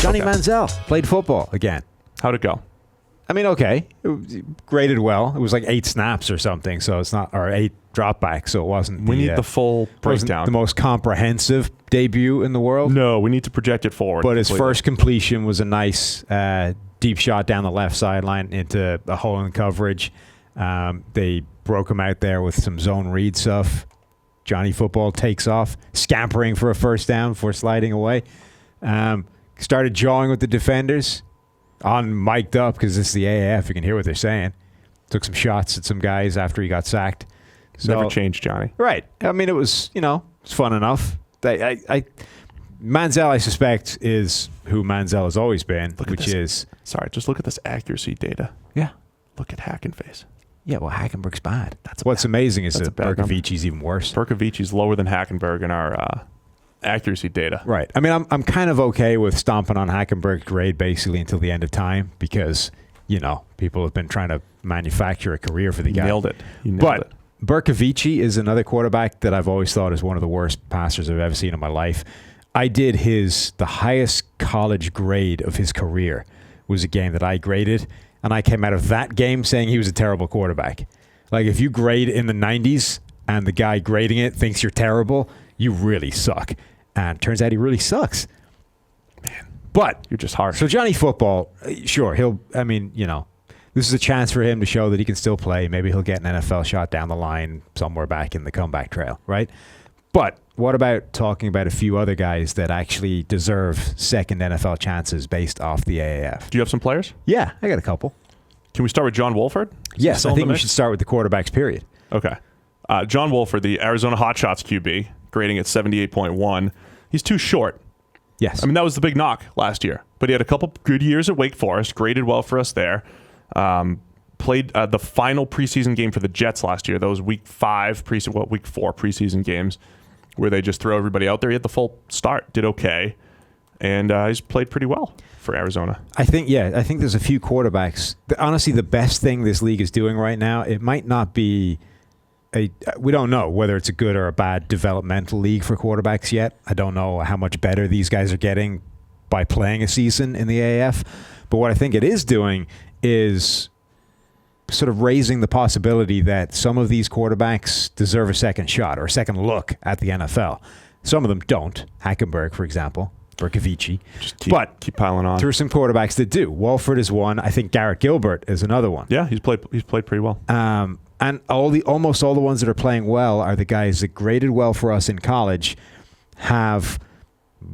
Johnny Manziel played football again. How'd it go? I mean, okay. It was graded well. It was like 8 snaps or something, so it's not, or 8 dropbacks, so it wasn't. We need the full breakdown. The most comprehensive debut in the world. No, we need to project it forward. But his first completion was a nice deep shot down the left sideline into a hole in coverage. They broke him out there with some zone read stuff. Johnny Football takes off, scampering for a first down before sliding away. Started jawing with the defenders. On mic'd up because this is the AAF. You can hear what they're saying. Took some shots at some guys after he got sacked. So, never changed, Johnny. Right. I mean, it was, it's fun enough. Manziel, I suspect, is who Manziel has always been, Sorry, just look at this accuracy data. Yeah. Look at Hackenfase. Yeah, well, Hackenberg's bad. What's amazing is that Berkovici's even worse. Berkovici's lower than Hackenberg in our accuracy data. Right. I mean, I'm kind of okay with stomping on Hackenberg's grade basically until the end of time because, people have been trying to manufacture a career for the guy. Nailed it. But Berkovici is another quarterback that I've always thought is one of the worst passers I've ever seen in my life. I did the highest college grade of his career was a game that I graded, and I came out of that game saying he was a terrible quarterback. Like, if you grade in the 90s and the guy grading it thinks you're terrible, you really suck. And turns out he really sucks. Man, but you're just harsh. So Johnny Football, sure, this is a chance for him to show that he can still play. Maybe he'll get an NFL shot down the line somewhere back in the comeback trail, right? But what about talking about a few other guys that actually deserve second NFL chances based off the AAF? Do you have some players? Yeah, I got a couple. Can we start with John Wolford? Yes, I think we should start with the quarterbacks, period. Okay. John Wolford, the Arizona Hotshots QB, grading at 78.1. He's too short. Yes. I mean, that was the big knock last year. But he had a couple good years at Wake Forest, graded well for us there. Played the final preseason game for the Jets last year. Those week 4 preseason games where they just throw everybody out there. He had the full start, did okay. And he's played pretty well for Arizona. I think there's a few quarterbacks. Honestly, the best thing this league is doing right now, it might not be we don't know whether it's a good or a bad developmental league for quarterbacks yet. I don't know how much better these guys are getting by playing a season in the AAF. But what I think it is doing is sort of raising the possibility that some of these quarterbacks deserve a second shot or a second look at the NFL. Some of them don't. Hackenberg, for example. Berkovici. Just keep piling on. There are some quarterbacks that do. Wolford is one. I think Garrett Gilbert is another one. Yeah, he's played pretty well. And almost all the ones that are playing well are the guys that graded well for us in college, have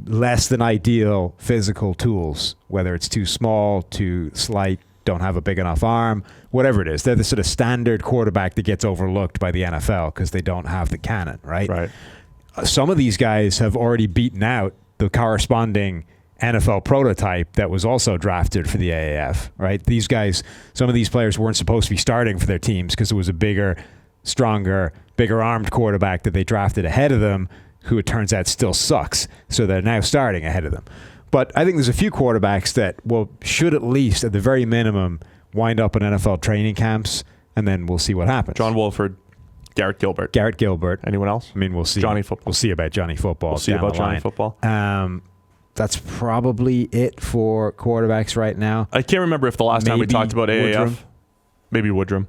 less than ideal physical tools, whether it's too small, too slight, don't have a big enough arm, whatever it is. They're the sort of standard quarterback that gets overlooked by the NFL because they don't have the cannon, right? Right. Some of these guys have already beaten out the corresponding NFL prototype that was also drafted for the AAF, right? These guys, some of these players weren't supposed to be starting for their teams because it was a bigger, stronger, bigger armed quarterback that they drafted ahead of them who it turns out still sucks. So they're now starting ahead of them. But I think there's a few quarterbacks that should at least, at the very minimum, wind up in NFL training camps, and then we'll see what happens. John Wolford, Garrett Gilbert. Anyone else? I mean, we'll see. Johnny Football. We'll see about Johnny Football. We'll see about Johnny Football. That's probably it for quarterbacks right now. I can't remember if the last time we talked about AAF. Woodrum. Maybe Woodrum.